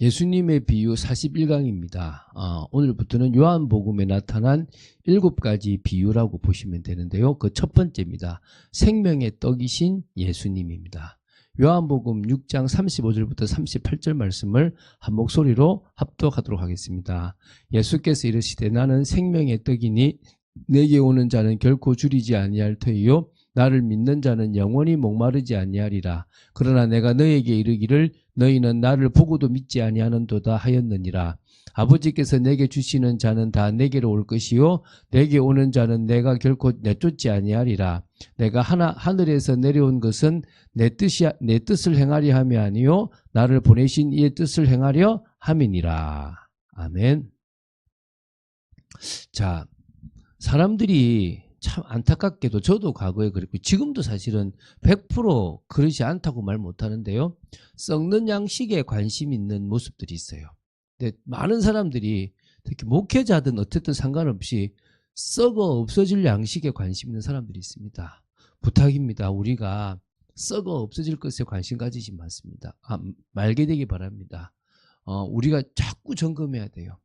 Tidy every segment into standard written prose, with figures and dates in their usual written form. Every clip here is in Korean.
예수님의 비유 41강입니다. 오늘부터는 요한복음에 나타난 7가지 비유라고 보시면 되는데요. 그 첫 번째입니다. 생명의 떡이신 예수님입니다. 요한복음 6장 35절부터 38절 말씀을 한 목소리로 합독하도록 하겠습니다. 예수께서 이르시되 나는 생명의 떡이니 내게 오는 자는 결코 줄이지 아니할 터이요 나를 믿는 자는 영원히 목마르지 아니하리라. 그러나 내가 너에게 이르기를 너희는 나를 보고도 믿지 아니하는도다 하였느니라. 아버지께서 내게 주시는 자는 다 내게로 올 것이요 내게 오는 자는 내가 결코 내쫓지 아니하리라. 내가 하늘에서 내려온 것은 내 뜻을 행하려 함이 아니요 나를 보내신 이의 뜻을 행하려 함이니라. 아멘. 자, 사람들이 참 안타깝게도 저도 과거에 그랬고 지금도 사실은 100% 그러지 않다고 말 못하는데요. 썩는 양식에 관심 있는 모습들이 있어요. 근데 많은 사람들이 특히 목회자든 어쨌든 상관없이 썩어 없어질 양식에 관심 있는 사람들이 있습니다. 부탁입니다. 우리가 썩어 없어질 것에 관심 가지지 말게 되기 바랍니다. 우리가 자꾸 점검해야 돼요.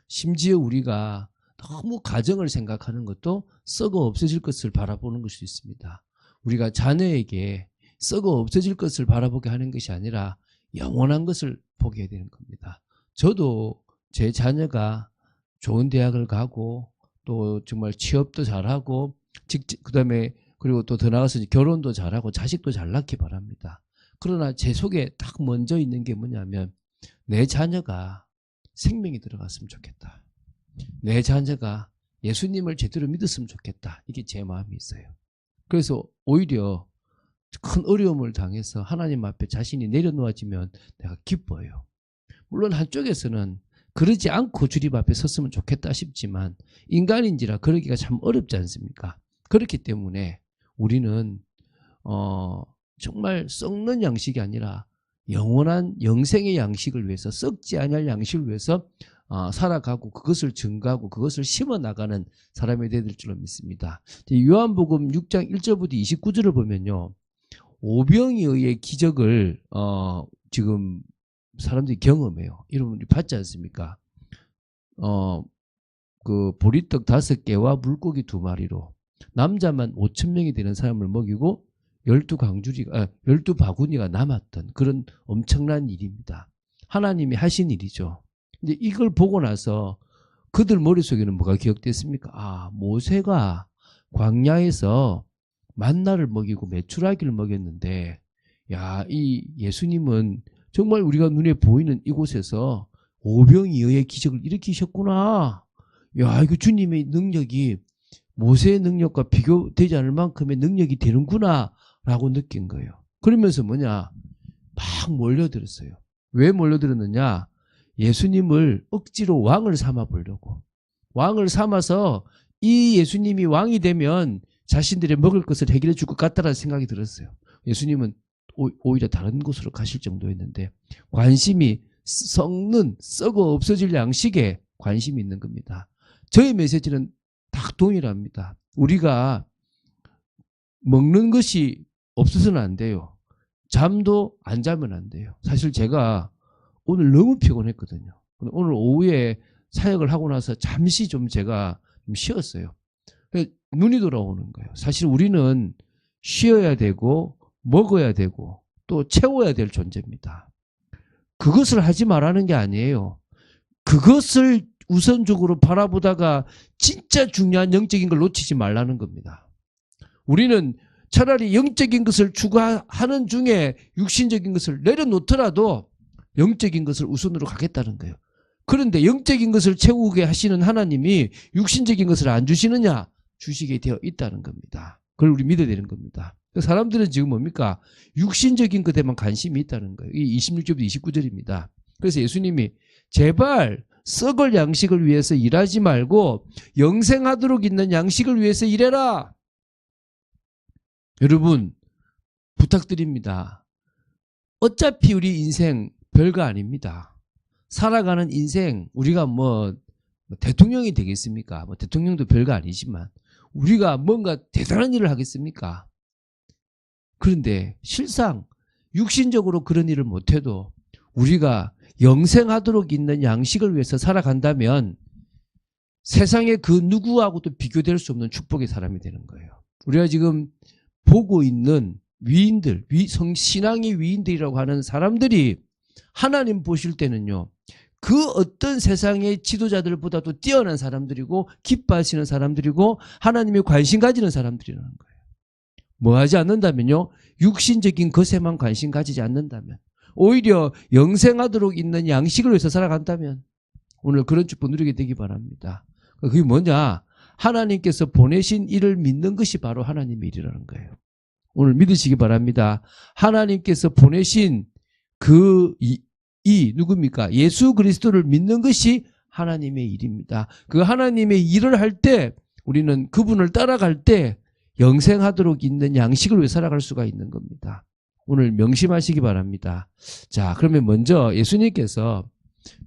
심지어 우리가 너무 가정을 생각하는 것도 썩어 없어질 것을 바라보는 것이 있습니다. 우리가 자녀에게 썩어 없어질 것을 바라보게 하는 것이 아니라 영원한 것을 보게 해야 되는 겁니다. 저도 제 자녀가 좋은 대학을 가고 또 정말 취업도 잘하고 그다음에 그리고 또 더 나아가서 결혼도 잘하고 자식도 잘 낳기 바랍니다. 그러나 제 속에 딱 먼저 있는 게 뭐냐면 내 자녀가 생명이 들어갔으면 좋겠다. 내 자녀가 예수님을 제대로 믿었으면 좋겠다. 이게 제 마음이 있어요. 그래서 오히려 큰 어려움을 당해서 하나님 앞에 자신이 내려놓아지면 내가 기뻐요. 물론 한쪽에서는 그러지 않고 주님 앞에 섰으면 좋겠다 싶지만 인간인지라 그러기가 참 어렵지 않습니까? 그렇기 때문에 우리는 정말 썩는 양식이 아니라 영원한 영생의 양식을 위해서 썩지 않을 양식을 위해서 살아가고 그것을 증거하고 그것을 심어나가는 사람이 되야 될 줄로 믿습니다. 요한복음 6장 1절부터 29절을 보면요. 오병이어의 기적을 지금 사람들이 경험해요. 여러분 봤지 않습니까? 그 보리떡 5개와 물고기 2마리로 남자만 5,000명이 되는 사람을 먹이고 12바구니가 남았던 그런 엄청난 일입니다. 하나님이 하신 일이죠. 근데 이걸 보고 나서 그들 머릿속에는 뭐가 기억됐습니까? 모세가 광야에서 만나를 먹이고 메추라기를 먹였는데 이 예수님은 정말 우리가 눈에 보이는 이곳에서 오병이어의 기적을 일으키셨구나. 이거 주님의 능력이 모세의 능력과 비교되지 않을 만큼의 능력이 되는구나 라고 느낀 거예요. 그러면서 막 몰려들었어요. 왜 몰려들었느냐? 예수님을 억지로 왕을 삼아 보려고. 왕을 삼아서 이 예수님이 왕이 되면 자신들의 먹을 것을 해결해 줄 것 같다라는 생각이 들었어요. 예수님은 오히려 다른 곳으로 가실 정도였는데 관심이 썩어 없어질 양식에 관심이 있는 겁니다. 저의 메시지는 딱 동일합니다. 우리가 먹는 것이 없어서는 안 돼요. 잠도 안 자면 안 돼요. 사실 제가 오늘 너무 피곤했거든요. 오늘 오후에 사역을 하고 나서 잠시 제가 쉬었어요. 눈이 돌아오는 거예요. 사실 우리는 쉬어야 되고 먹어야 되고 또 채워야 될 존재입니다. 그것을 하지 말라는 게 아니에요. 그것을 우선적으로 바라보다가 진짜 중요한 영적인 걸 놓치지 말라는 겁니다. 우리는 차라리 영적인 것을 추구하는 중에 육신적인 것을 내려놓더라도 영적인 것을 우선으로 가겠다는 거예요. 그런데 영적인 것을 채우게 하시는 하나님이 육신적인 것을 안 주시느냐? 주시게 되어 있다는 겁니다. 그걸 우리 믿어야 되는 겁니다. 사람들은 지금 뭡니까? 육신적인 것에만 관심이 있다는 거예요. 이 26절부터 29절입니다. 그래서 예수님이 제발 썩을 양식을 위해서 일하지 말고 영생하도록 있는 양식을 위해서 일해라. 여러분 부탁드립니다. 어차피 우리 인생 별거 아닙니다. 살아가는 인생 우리가 대통령이 되겠습니까? 대통령도 별거 아니지만 우리가 뭔가 대단한 일을 하겠습니까? 그런데 실상 육신적으로 그런 일을 못해도 우리가 영생하도록 있는 양식을 위해서 살아간다면 세상의 그 누구하고도 비교될 수 없는 축복의 사람이 되는 거예요. 우리가 지금 보고 있는 위인들, 신앙의 위인들이라고 하는 사람들이 하나님 보실 때는요, 그 어떤 세상의 지도자들보다도 뛰어난 사람들이고 기뻐하시는 사람들이고 하나님의 관심 가지는 사람들이라는 거예요. 뭐 하지 않는다면요, 육신적인 것에만 관심 가지지 않는다면, 오히려 영생하도록 있는 양식을 위해서 살아간다면 오늘 그런 축복 누리게 되기 바랍니다. 그게 뭐냐? 하나님께서 보내신 일을 믿는 것이 바로 하나님의 일이라는 거예요. 오늘 믿으시기 바랍니다. 하나님께서 보내신 누굽니까? 예수 그리스도를 믿는 것이 하나님의 일입니다. 그 하나님의 일을 할 때 우리는 그분을 따라갈 때 영생하도록 있는 양식을 위해 살아갈 수가 있는 겁니다. 오늘 명심하시기 바랍니다. 자, 그러면 먼저 예수님께서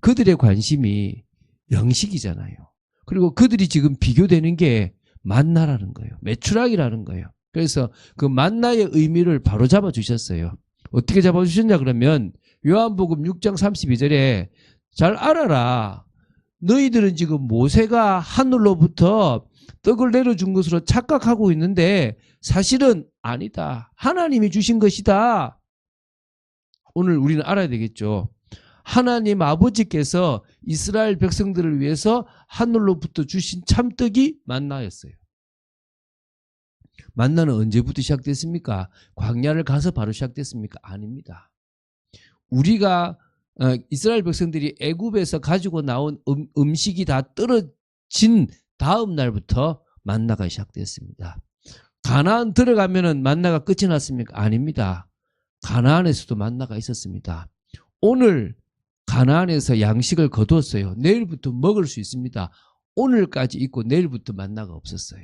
그들의 관심이 영식이잖아요. 그리고 그들이 지금 비교되는 게 만나라는 거예요. 메추라기라는 거예요. 그래서 그 만나의 의미를 바로 잡아주셨어요. 어떻게 잡아주셨냐 그러면 요한복음 6장 32절에 잘 알아라. 너희들은 지금 모세가 하늘로부터 떡을 내려준 것으로 착각하고 있는데 사실은 아니다. 하나님이 주신 것이다. 오늘 우리는 알아야 되겠죠. 하나님 아버지께서 이스라엘 백성들을 위해서 하늘로부터 주신 참떡이 만나였어요. 만나는 언제부터 시작됐습니까? 광야를 가서 바로 시작됐습니까? 아닙니다. 우리가 이스라엘 백성들이 애굽에서 가지고 나온 음식이 다 떨어진 다음 날부터 만나가 시작됐습니다. 가나안 들어가면은 만나가 끝이 났습니까? 아닙니다. 가나안에서도 만나가 있었습니다. 오늘 가나안에서 양식을 거두었어요. 내일부터 먹을 수 있습니다. 오늘까지 있고 내일부터 만나가 없었어요.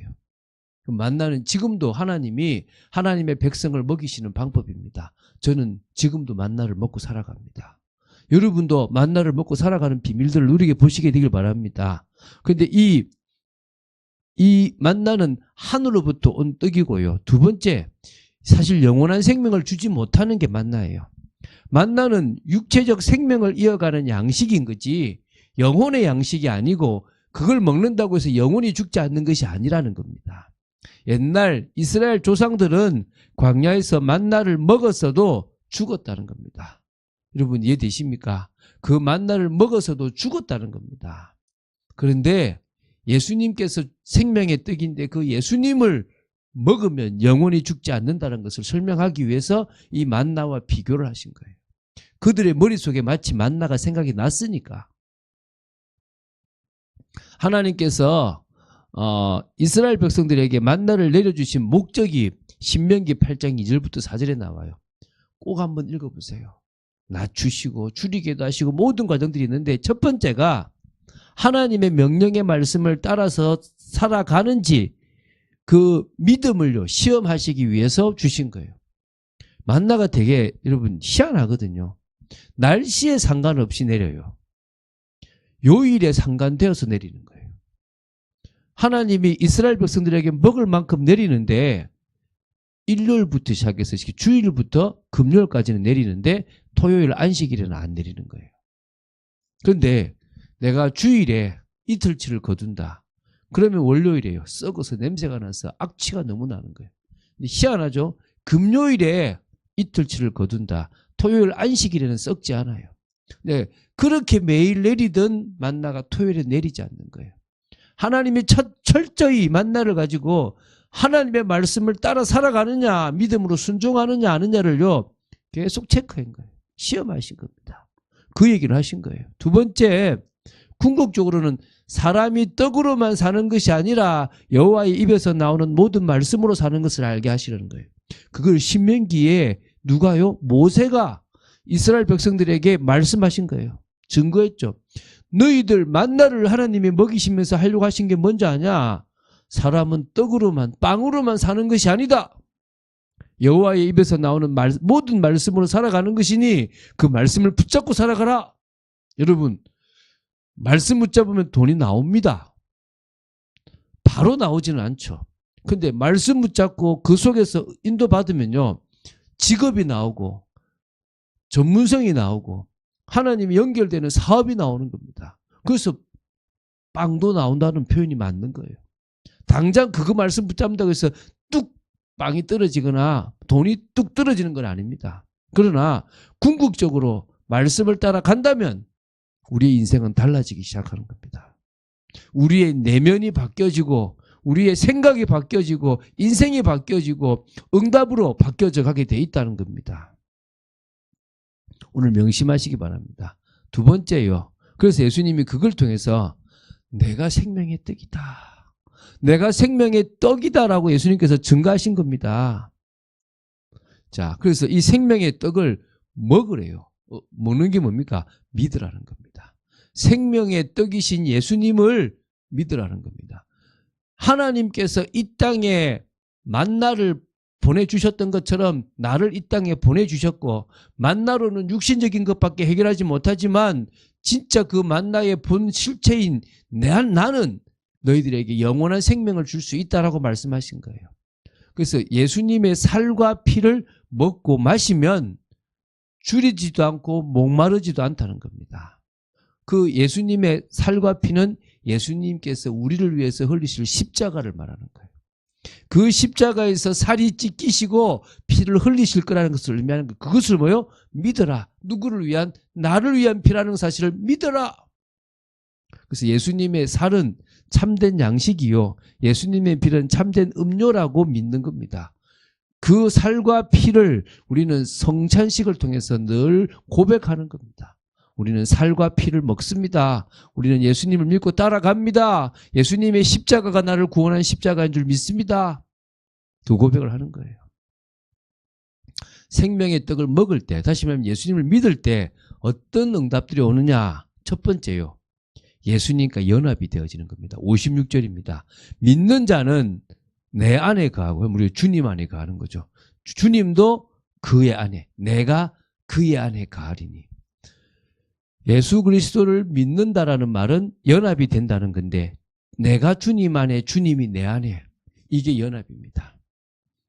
만나는 지금도 하나님이 하나님의 백성을 먹이시는 방법입니다. 저는 지금도 만나를 먹고 살아갑니다. 여러분도 만나를 먹고 살아가는 비밀들을 누리게 보시게 되길 바랍니다. 그런데 이 만나는 하늘로부터 온 떡이고요. 두 번째, 사실 영원한 생명을 주지 못하는 게 만나예요. 만나는 육체적 생명을 이어가는 양식인 거지 영혼의 양식이 아니고 그걸 먹는다고 해서 영혼이 죽지 않는 것이 아니라는 겁니다. 옛날 이스라엘 조상들은 광야에서 만나를 먹었어도 죽었다는 겁니다. 여러분 이해되십니까? 그 만나를 먹어서도 죽었다는 겁니다. 그런데 예수님께서 생명의 떡인데 그 예수님을 먹으면 영원히 죽지 않는다는 것을 설명하기 위해서 이 만나와 비교를 하신 거예요. 그들의 머릿속에 마치 만나가 생각이 났으니까. 하나님께서 이스라엘 백성들에게 만나를 내려주신 목적이 신명기 8장 2절부터 4절에 나와요. 꼭 한번 읽어보세요. 낮추시고 줄이게도 하시고 모든 과정들이 있는데 첫 번째가 하나님의 명령의 말씀을 따라서 살아가는지 그 믿음을요 시험하시기 위해서 주신 거예요. 만나가 되게 여러분 희한하거든요. 날씨에 상관없이 내려요. 요일에 상관되어서 내리는 거예요. 하나님이 이스라엘 백성들에게 먹을 만큼 내리는데 일요일부터 시작해서 주일부터 금요일까지는 내리는데 토요일 안식일에는 안 내리는 거예요. 그런데 내가 주일에 이틀치를 거둔다. 그러면 월요일에요. 썩어서 냄새가 나서 악취가 너무 나는 거예요. 희한하죠? 금요일에 이틀치를 거둔다. 토요일 안식일에는 썩지 않아요. 네, 그렇게 매일 내리던 만나가 토요일에 내리지 않는 거예요. 하나님이 철저히 만나를 가지고 하나님의 말씀을 따라 살아가느냐 믿음으로 순종하느냐 아느냐를요 계속 체크한 거예요. 시험하신 겁니다. 그 얘기를 하신 거예요. 두 번째, 궁극적으로는 사람이 떡으로만 사는 것이 아니라 여호와의 입에서 나오는 모든 말씀으로 사는 것을 알게 하시려는 거예요. 그걸 신명기에 누가요? 모세가 이스라엘 백성들에게 말씀하신 거예요. 증거했죠. 너희들 만나를 하나님이 먹이시면서 하려고 하신 게 뭔지 아냐? 사람은 떡으로만 빵으로만 사는 것이 아니다. 여호와의 입에서 나오는 모든 말씀으로 살아가는 것이니 그 말씀을 붙잡고 살아가라. 여러분 말씀 붙잡으면 돈이 나옵니다. 바로 나오지는 않죠. 근데 말씀 붙잡고 그 속에서 인도받으면요 직업이 나오고 전문성이 나오고 하나님이 연결되는 사업이 나오는 겁니다. 그래서 빵도 나온다는 표현이 맞는 거예요. 당장 그거 말씀 붙잡는다고 해서 뚝 빵이 떨어지거나 돈이 뚝 떨어지는 건 아닙니다. 그러나 궁극적으로 말씀을 따라간다면 우리의 인생은 달라지기 시작하는 겁니다. 우리의 내면이 바뀌어지고 우리의 생각이 바뀌어지고 인생이 바뀌어지고 응답으로 바뀌어져 가게 돼 있다는 겁니다. 오늘 명심하시기 바랍니다. 두 번째요. 그래서 예수님이 그걸 통해서 내가 생명의 떡이다. 내가 생명의 떡이다라고 예수님께서 증거하신 겁니다. 자, 그래서 이 생명의 떡을 먹으래요. 먹는 게 뭡니까? 믿으라는 겁니다. 생명의 떡이신 예수님을 믿으라는 겁니다. 하나님께서 이 땅에 만나를 보내주셨던 것처럼 나를 이 땅에 보내주셨고 만나로는 육신적인 것밖에 해결하지 못하지만 진짜 그 만나의 본 실체인 나는 너희들에게 영원한 생명을 줄 수 있다라고 말씀하신 거예요. 그래서 예수님의 살과 피를 먹고 마시면 줄이지도 않고 목마르지도 않다는 겁니다. 그 예수님의 살과 피는 예수님께서 우리를 위해서 흘리실 십자가를 말하는 거예요. 그 십자가에서 살이 찢기시고 피를 흘리실 거라는 것을 의미하는 거예요. 그것을 뭐요? 믿어라. 누구를 위한? 나를 위한 피라는 사실을 믿어라. 그래서 예수님의 살은 참된 양식이요. 예수님의 피는 참된 음료라고 믿는 겁니다. 그 살과 피를 우리는 성찬식을 통해서 늘 고백하는 겁니다. 우리는 살과 피를 먹습니다. 우리는 예수님을 믿고 따라갑니다. 예수님의 십자가가 나를 구원한 십자가인 줄 믿습니다. 두 고백을 하는 거예요. 생명의 떡을 먹을 때, 다시 말하면 예수님을 믿을 때 어떤 응답들이 오느냐. 첫 번째요. 예수님과 연합이 되어지는 겁니다. 56절입니다. 믿는 자는 내 안에 거하고 우리 주님 안에 거하는 거죠. 주님도 그의 안에, 내가 그의 안에 거하리니. 예수 그리스도를 믿는다라는 말은 연합이 된다는 건데 내가 주님 안에, 주님이 내 안에, 이게 연합입니다.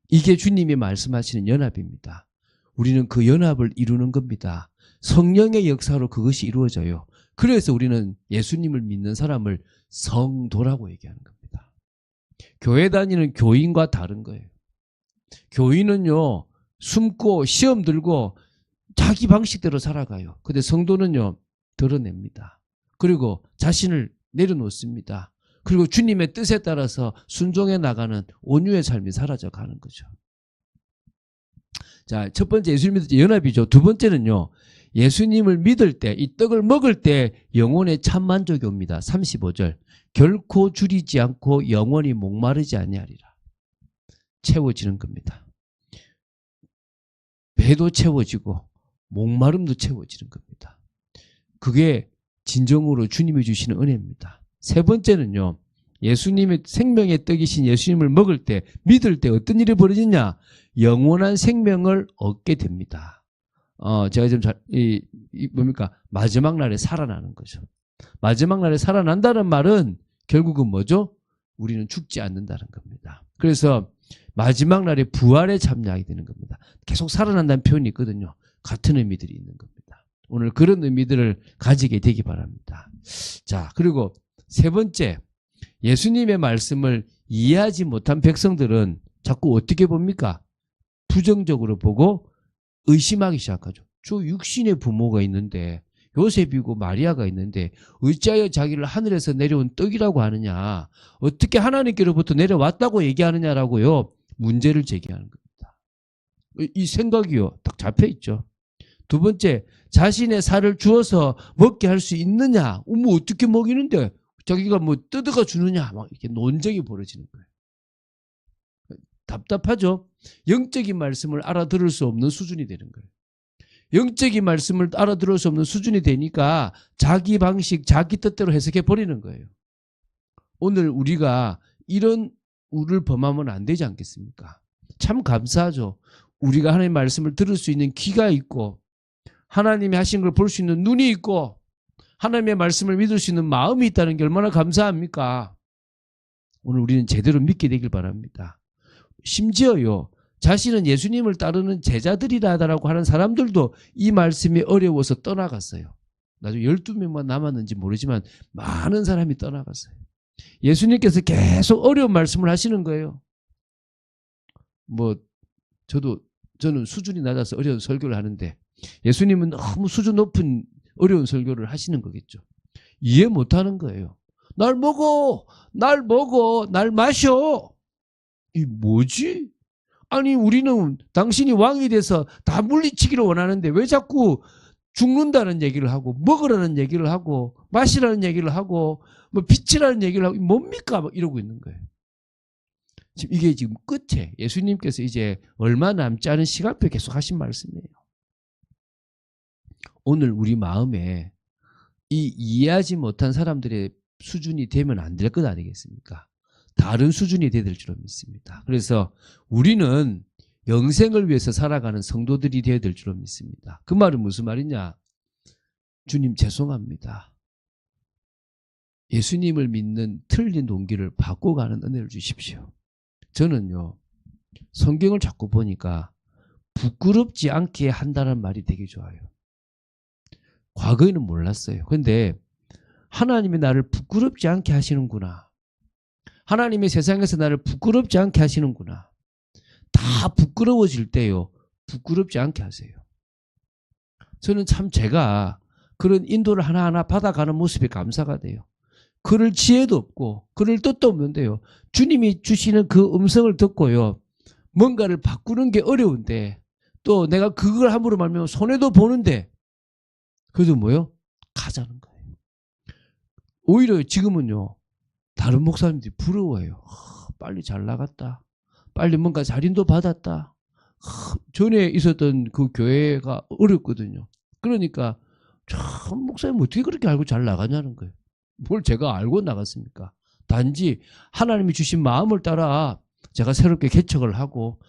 이게 주님이 말씀하시는 연합입니다. 우리는 그 연합을 이루는 겁니다. 성령의 역사로 그것이 이루어져요. 그래서 우리는 예수님을 믿는 사람을 성도라고 얘기하는 겁니다. 교회 다니는 교인과 다른 거예요. 교인은요, 숨고 시험 들고 자기 방식대로 살아가요. 근데 성도는요, 드러냅니다. 그리고 자신을 내려놓습니다. 그리고 주님의 뜻에 따라서 순종해 나가는 온유의 삶이 사라져 가는 거죠. 자, 첫 번째 예수님 믿을 때 연합이죠. 두 번째는요, 예수님을 믿을 때, 이 떡을 먹을 때 영혼의 참 만족이 옵니다. 35절. 결코 줄이지 않고 영원히 목마르지 아니하리라. 채워지는 겁니다. 배도 채워지고 목마름도 채워지는 겁니다. 그게 진정으로 주님이 주시는 은혜입니다. 세 번째는요. 예수님의 생명의 떡이신 예수님을 먹을 때, 믿을 때 어떤 일이 벌어지냐? 영원한 생명을 얻게 됩니다. 제가 좀 뭡니까? 마지막 날에 살아나는 거죠. 마지막 날에 살아난다는 말은 결국은 뭐죠? 우리는 죽지 않는다는 겁니다. 그래서 마지막 날에 부활에 참여하게 되는 겁니다. 계속 살아난다는 표현이 있거든요. 같은 의미들이 있는 겁니다. 오늘 그런 의미들을 가지게 되기 바랍니다. 자, 그리고 세 번째, 예수님의 말씀을 이해하지 못한 백성들은 자꾸 어떻게 봅니까? 부정적으로 보고 의심하기 시작하죠. 저 육신의 부모가 있는데, 요셉이고 마리아가 있는데 어찌하여 자기를 하늘에서 내려온 떡이라고 하느냐, 어떻게 하나님께로부터 내려왔다고 얘기하느냐라고요, 문제를 제기하는 겁니다. 이 생각이요, 딱 잡혀 있죠. 두 번째, 자신의 살을 주어서 먹게 할 수 있느냐, 뭐 어떻게 먹이는데 자기가 뭐 뜯어가 주느냐, 막 이렇게 논쟁이 벌어지는 거예요. 답답하죠. 영적인 말씀을 알아들을 수 없는 수준이 되는 거예요. 영적인 말씀을 알아들을 수 없는 수준이 되니까 자기 방식, 자기 뜻대로 해석해 버리는 거예요. 오늘 우리가 이런 우를 범하면 안 되지 않겠습니까? 참 감사하죠. 우리가 하나님의 말씀을 들을 수 있는 귀가 있고 하나님이 하신 걸 볼 수 있는 눈이 있고 하나님의 말씀을 믿을 수 있는 마음이 있다는 게 얼마나 감사합니까? 오늘 우리는 제대로 믿게 되길 바랍니다. 심지어요, 자신은 예수님을 따르는 제자들이라고 하는 사람들도 이 말씀이 어려워서 떠나갔어요. 나중에 12명만 남았는지 모르지만 많은 사람이 떠나갔어요. 예수님께서 계속 어려운 말씀을 하시는 거예요. 저는 수준이 낮아서 어려운 설교를 하는데 예수님은 너무 수준 높은 어려운 설교를 하시는 거겠죠. 이해 못하는 거예요. 날 먹어, 날 마셔. 이 뭐지? 아니 우리는 당신이 왕이 돼서 다 물리치기를 원하는데 왜 자꾸 죽는다는 얘기를 하고 먹으라는 얘기를 하고 마시라는 얘기를 하고 뭐 빚이라는 얘기를 하고 뭡니까? 막 이러고 있는 거예요. 지금 이게 지금 끝에 예수님께서 이제 얼마 남지 않은 시간표 계속 하신 말씀이에요. 오늘 우리 마음에 이 이해하지 못한 사람들의 수준이 되면 안 될 것 아니겠습니까? 다른 수준이 되야 될 줄로 믿습니다. 그래서 우리는 영생을 위해서 살아가는 성도들이 되어야 될 줄로 믿습니다. 그 말은 무슨 말이냐? 주님 죄송합니다. 예수님을 믿는 틀린 동기를 바꿔가는 은혜를 주십시오. 저는요 성경을 자꾸 보니까 부끄럽지 않게 한다는 말이 되게 좋아요. 과거에는 몰랐어요. 그런데 하나님이 나를 부끄럽지 않게 하시는구나. 하나님이 세상에서 나를 부끄럽지 않게 하시는구나. 다 부끄러워질 때요 부끄럽지 않게 하세요. 저는 참 제가 그런 인도를 하나하나 받아가는 모습이 감사가 돼요. 그럴 지혜도 없고 그럴 뜻도 없는데요. 주님이 주시는 그 음성을 듣고요. 뭔가를 바꾸는 게 어려운데 또 내가 그걸 함으로 말미암아 손해도 보는데 그래도 뭐요? 가자는 거예요. 오히려 지금은요. 다른 목사님들이 부러워해요. 빨리 잘 나갔다. 빨리 뭔가 자린도 받았다. 전에 있었던 그 교회가 어렵거든요. 그러니까 참 목사님 어떻게 그렇게 알고 잘 나가냐는 거예요. 뭘 제가 알고 나갔습니까? 단지 하나님이 주신 마음을 따라 제가 새롭게 개척을 하고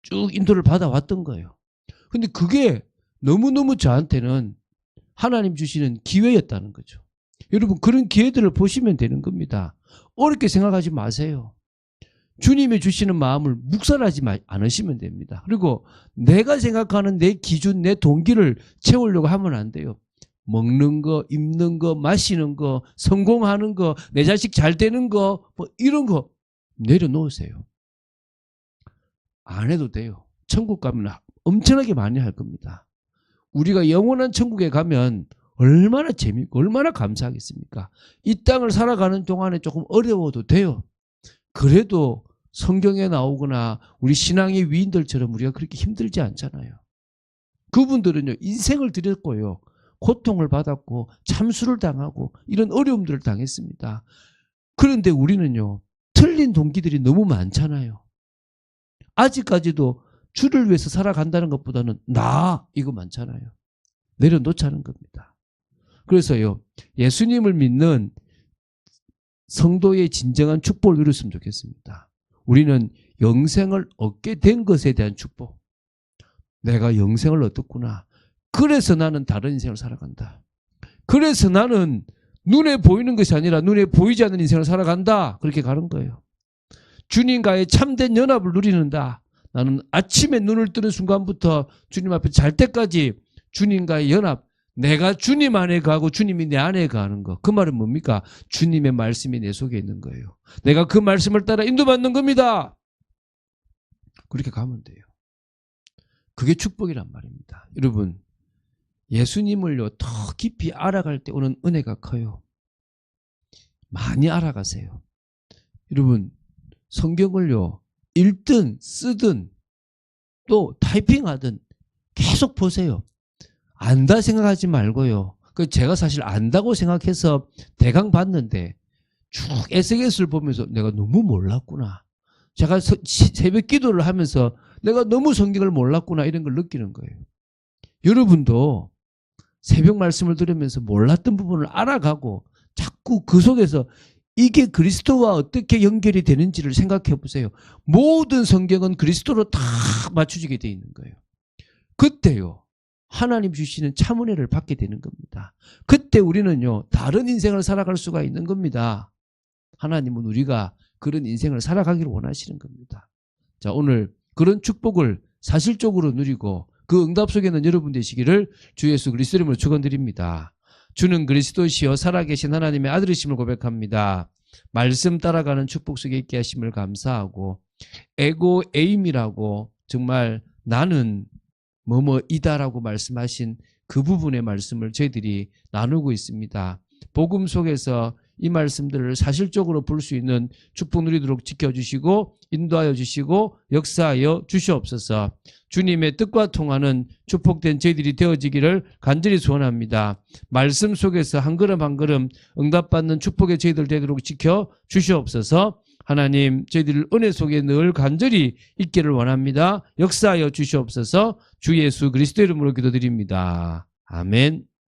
쭉 인도를 받아왔던 거예요. 근데 그게 너무너무 저한테는 하나님 주시는 기회였다는 거죠. 여러분 그런 기회들을 보시면 되는 겁니다. 어렵게 생각하지 마세요. 주님이 주시는 마음을 묵살하지 않으시면 됩니다. 그리고 내가 생각하는 내 기준, 내 동기를 채우려고 하면 안 돼요. 먹는 거, 입는 거, 마시는 거, 성공하는 거, 내 자식 잘 되는 거, 뭐 이런 거 내려놓으세요. 안 해도 돼요. 천국 가면 엄청나게 많이 할 겁니다. 우리가 영원한 천국에 가면 얼마나 재밌고 얼마나 감사하겠습니까? 이 땅을 살아가는 동안에 조금 어려워도 돼요. 그래도 성경에 나오거나 우리 신앙의 위인들처럼 우리가 그렇게 힘들지 않잖아요. 그분들은요 인생을 드렸고요. 고통을 받았고 참수를 당하고 이런 어려움들을 당했습니다. 그런데 우리는요 틀린 동기들이 너무 많잖아요. 아직까지도 주를 위해서 살아간다는 것보다는 나 이거 많잖아요. 내려놓자는 겁니다. 그래서요 예수님을 믿는 성도의 진정한 축복을 누렸으면 좋겠습니다. 우리는 영생을 얻게 된 것에 대한 축복. 내가 영생을 얻었구나. 그래서 나는 다른 인생을 살아간다. 그래서 나는 눈에 보이는 것이 아니라 눈에 보이지 않는 인생을 살아간다. 그렇게 가는 거예요. 주님과의 참된 연합을 누리는다. 나는 아침에 눈을 뜨는 순간부터 주님 앞에 잘 때까지 주님과의 연합, 내가 주님 안에 가고 주님이 내 안에 가는 거. 그 말은 뭡니까? 주님의 말씀이 내 속에 있는 거예요. 내가 그 말씀을 따라 인도받는 겁니다. 그렇게 가면 돼요. 그게 축복이란 말입니다. 여러분 예수님을요 더 깊이 알아갈 때 오는 은혜가 커요. 많이 알아가세요. 여러분 성경을요 읽든 쓰든 또 타이핑하든 계속 보세요. 안다 생각하지 말고요. 제가 사실 안다고 생각해서 대강 봤는데 쭉 SNS를 보면서 내가 너무 몰랐구나. 제가 새벽 기도를 하면서 내가 너무 성경을 몰랐구나 이런 걸 느끼는 거예요. 여러분도 새벽 말씀을 들으면서 몰랐던 부분을 알아가고 자꾸 그 속에서 이게 그리스도와 어떻게 연결이 되는지를 생각해 보세요. 모든 성경은 그리스도로 다 맞춰지게 되어 있는 거예요. 그때요 하나님 주시는 참 은혜를 받게 되는 겁니다. 그때 우리는요 다른 인생을 살아갈 수가 있는 겁니다. 하나님은 우리가 그런 인생을 살아가기를 원하시는 겁니다. 자 오늘 그런 축복을 사실적으로 누리고 그 응답 속에는 여러분 되시기를 주 예수 그리스도 이름으로 축원드립니다. 주는 그리스도시요 살아계신 하나님의 아들이심을 고백합니다. 말씀 따라가는 축복 속에 있게 하심을 감사하고 에고 에임이라고 정말 나는 뭐뭐이다라고 말씀하신 그 부분의 말씀을 저희들이 나누고 있습니다. 복음 속에서 이 말씀들을 사실적으로 볼 수 있는 축복 누리도록 지켜주시고 인도하여 주시고 역사하여 주시옵소서. 주님의 뜻과 통하는 축복된 저희들이 되어지기를 간절히 소원합니다. 말씀 속에서 한 걸음 한 걸음 응답받는 축복의 저희들 되도록 지켜 주시옵소서. 하나님 저희들 은혜 속에 늘 간절히 있기를 원합니다. 역사하여 주시옵소서. 주 예수 그리스도 이름으로 기도드립니다. 아멘.